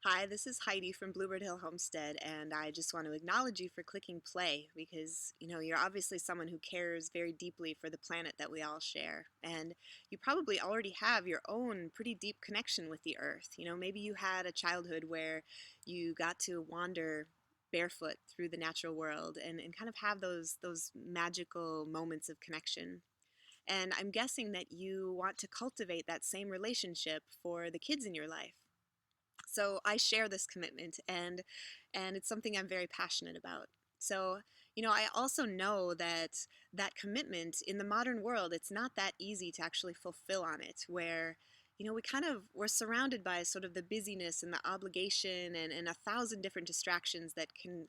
Hi, this is Heidi from Bluebird Hill Homestead, and I just want to acknowledge you for clicking play because, you're obviously someone who cares very deeply for the planet that we all share. And you probably already have your own pretty deep connection with the earth. Maybe you had a childhood where you got to wander barefoot through the natural world and kind of have those magical moments of connection. And I'm guessing that you want to cultivate that same relationship for the kids in your life. So I share this commitment, and it's something I'm very passionate about. So, I also know that that commitment in the modern world, it's not that easy to actually fulfill on it, where we're surrounded by sort of the busyness and the obligation and a thousand different distractions that can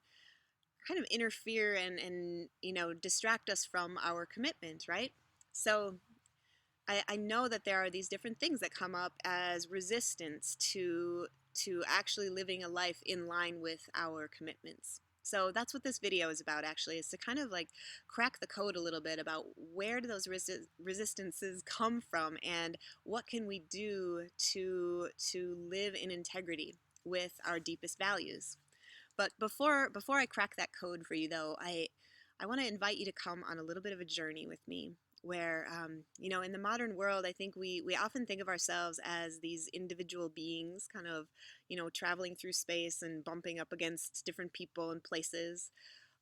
kind of interfere and distract us from our commitment, right? So I know that there are these different things that come up as resistance to actually living a life in line with our commitments. So that's what this video is about, actually, is to kind of like crack the code a little bit about where do those resistances come from and what can we do to live in integrity with our deepest values. But before I crack that code for you, though, I want to invite you to come on a little bit of a journey with me. Where, in the modern world, I think we often think of ourselves as these individual beings, kind of, traveling through space and bumping up against different people and places.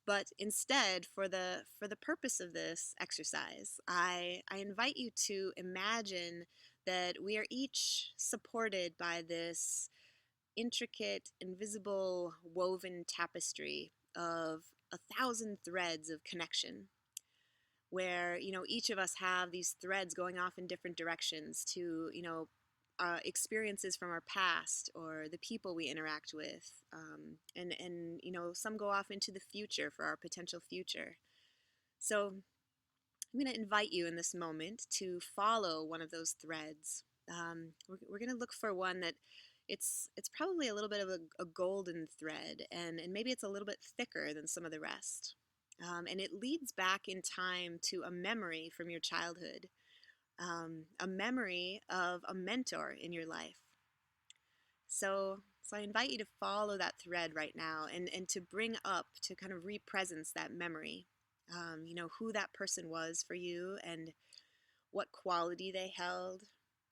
But instead, for the purpose of this exercise, I invite you to imagine that we are each supported by this intricate, invisible, woven tapestry of a thousand threads of connection where each of us have these threads going off in different directions to experiences from our past or the people we interact with, and some go off into the future for our potential future. So I'm going to invite you in this moment to follow one of those threads. We're going to look for one that it's probably a little bit of a golden thread, and maybe it's a little bit thicker than some of the rest. And it leads back in time to a memory from your childhood, a memory of a mentor in your life. So I invite you to follow that thread right now and to bring up, to kind of re-presence that memory, who that person was for you and what quality they held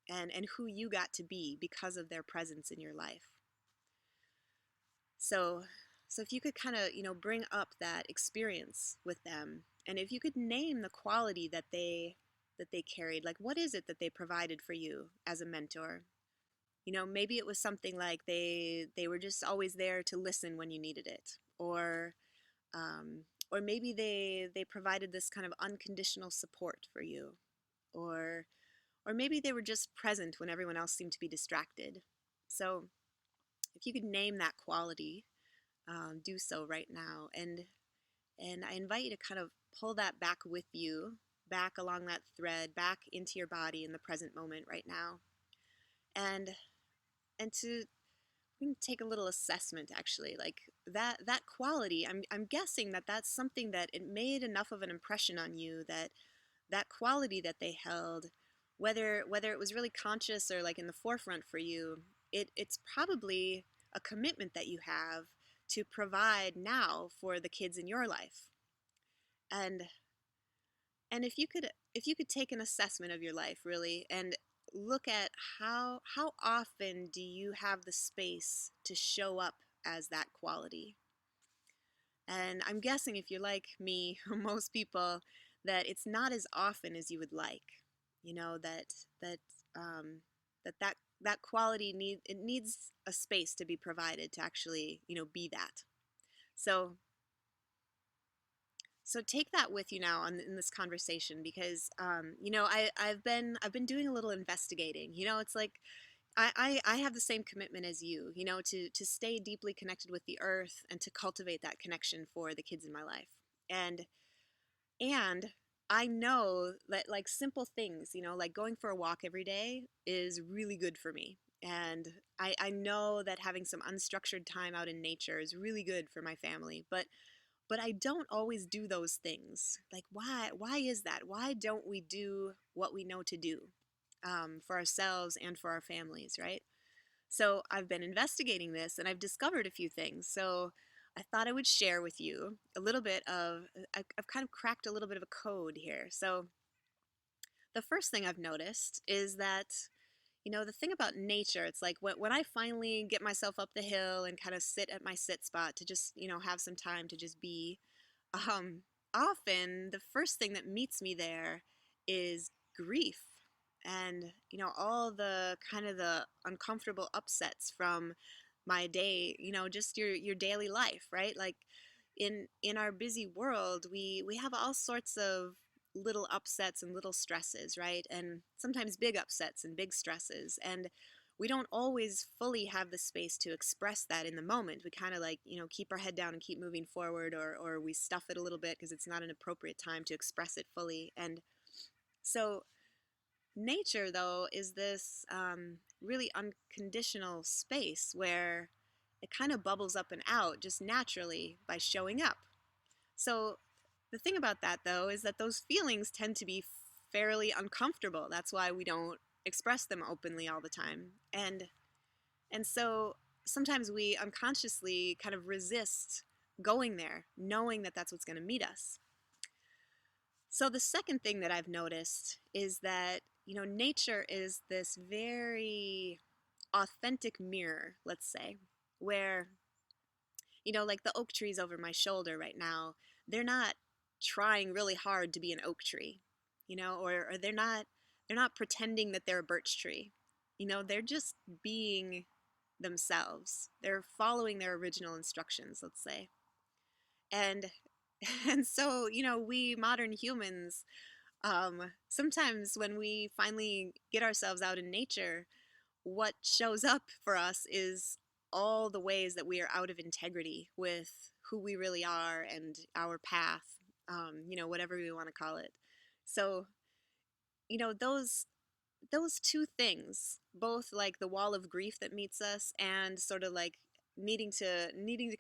and who you got to be because of their presence in your life. So, so if you could kind of, bring up that experience with them, and if you could name the quality that they carried, like what is it that they provided for you as a mentor? Maybe it was something like they were just always there to listen when you needed it, um, or maybe they provided this kind of unconditional support for you, or or maybe they were just present when everyone else seemed to be distracted. So if you could name that quality, do so right now. And I invite you to kind of pull that back with you, back along that thread, back into your body in the present moment right now. And and to we can take a little assessment, actually, like that quality. I'm guessing that that's something that it made enough of an impression on you that that quality that they held, whether it was really conscious or like in the forefront for you, it's probably a commitment that you have to provide now for the kids in your life. And and if you could take an assessment of your life, really, and look at how often do you have the space to show up as that quality. And I'm guessing, if you're like me, most people, that it's not as often as you would like. That um, that quality needs a space to be provided to actually be that. So so take that with you now in this conversation, because I've been doing a little investigating. It's like I have the same commitment as you, to stay deeply connected with the earth and to cultivate that connection for the kids in my life. And I know that, like, simple things, like going for a walk every day is really good for me. And I know that having some unstructured time out in nature is really good for my family. But I don't always do those things. Like, why is that? Why don't we do what we know to do, for ourselves and for our families, right? So I've been investigating this and I've discovered a few things. So I thought I would share with you a little bit of, I've kind of cracked a little bit of a code here. So the first thing I've noticed is that, the thing about nature, it's like when I finally get myself up the hill and kind of sit at my sit spot to just, have some time to just be, um, often the first thing that meets me there is grief and, all the kind of the uncomfortable upsets from my day, just your daily life, right? Like in our busy world, we have all sorts of little upsets and little stresses, right? And sometimes big upsets and big stresses. And we don't always fully have the space to express that in the moment. We kind of like, keep our head down and keep moving forward, or we stuff it a little bit because it's not an appropriate time to express it fully. And so, nature, though, is this really unconditional space where it kind of bubbles up and out just naturally by showing up. So, the thing about that, though, is that those feelings tend to be fairly uncomfortable. That's why we don't express them openly all the time. And so sometimes we unconsciously kind of resist going there, knowing that that's what's going to meet us. So the second thing that I've noticed is that, nature is this very authentic mirror, let's say, where, like the oak trees over my shoulder right now, they're not trying really hard to be an oak tree, or they're not pretending that they're a birch tree. They're just being themselves. They're following their original instructions, let's say. And and so, we modern humans, sometimes when we finally get ourselves out in nature, what shows up for us is all the ways that we are out of integrity with who we really are and our path, whatever we want to call it. So, those two things, both like the wall of grief that meets us and sort of like needing to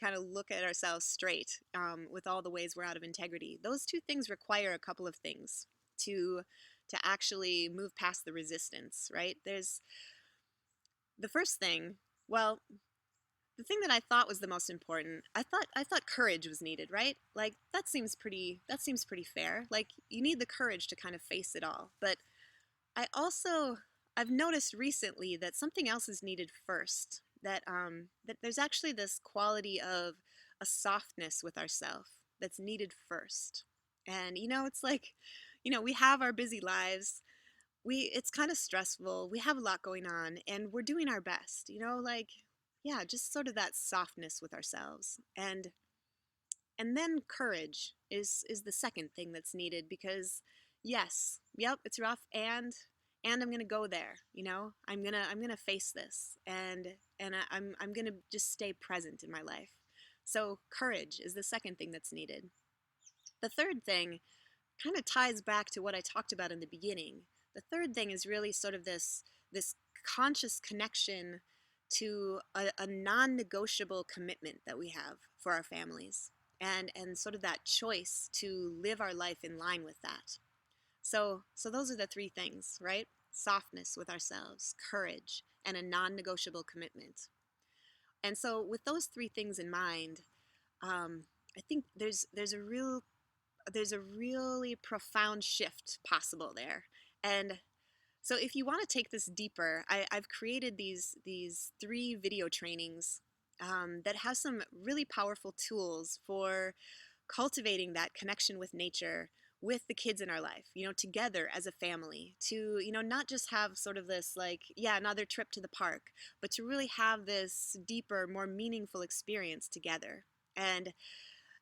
kind of look at ourselves straight, with all the ways we're out of integrity. Those two things require a couple of things to actually move past the resistance, right? There's the first thing. Well, the thing that I thought was the most important, I thought courage was needed, right? Like that seems pretty fair. Like you need the courage to kind of face it all. But I also I've noticed recently that something else is needed first. That there's actually this quality of a softness with ourself that's needed first. And it's like, we have our busy lives. It's kind of stressful. We have a lot going on and we're doing our best, like yeah, just sort of that softness with ourselves. And then courage is the second thing that's needed because yes, yep, it's rough and I'm gonna go there. I'm gonna face this and I'm gonna just stay present in my life. So courage is the second thing that's needed. The third thing kind of ties back to what I talked about in the beginning. The third thing is really sort of this conscious connection to a non-negotiable commitment that we have for our families, and sort of that choice to live our life in line with that. So those are the three things, right? Softness with ourselves, courage, and a non-negotiable commitment. And so with those three things in mind, I think there's a really profound shift possible there. And so if you want to take this deeper, I've created these three video trainings, that have some really powerful tools for cultivating that connection with nature with the kids in our life, together as a family, to, not just have sort of this like, yeah, another trip to the park, but to really have this deeper, more meaningful experience together. And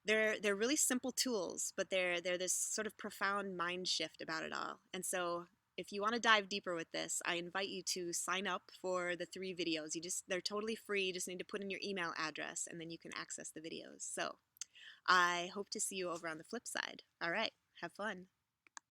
they're really simple tools, but they're this sort of profound mind shift about it all. And so if you want to dive deeper with this, I invite you to sign up for the three videos. They're totally free. You just need to put in your email address and then you can access the videos. So I hope to see you over on the flip side. All right, have fun.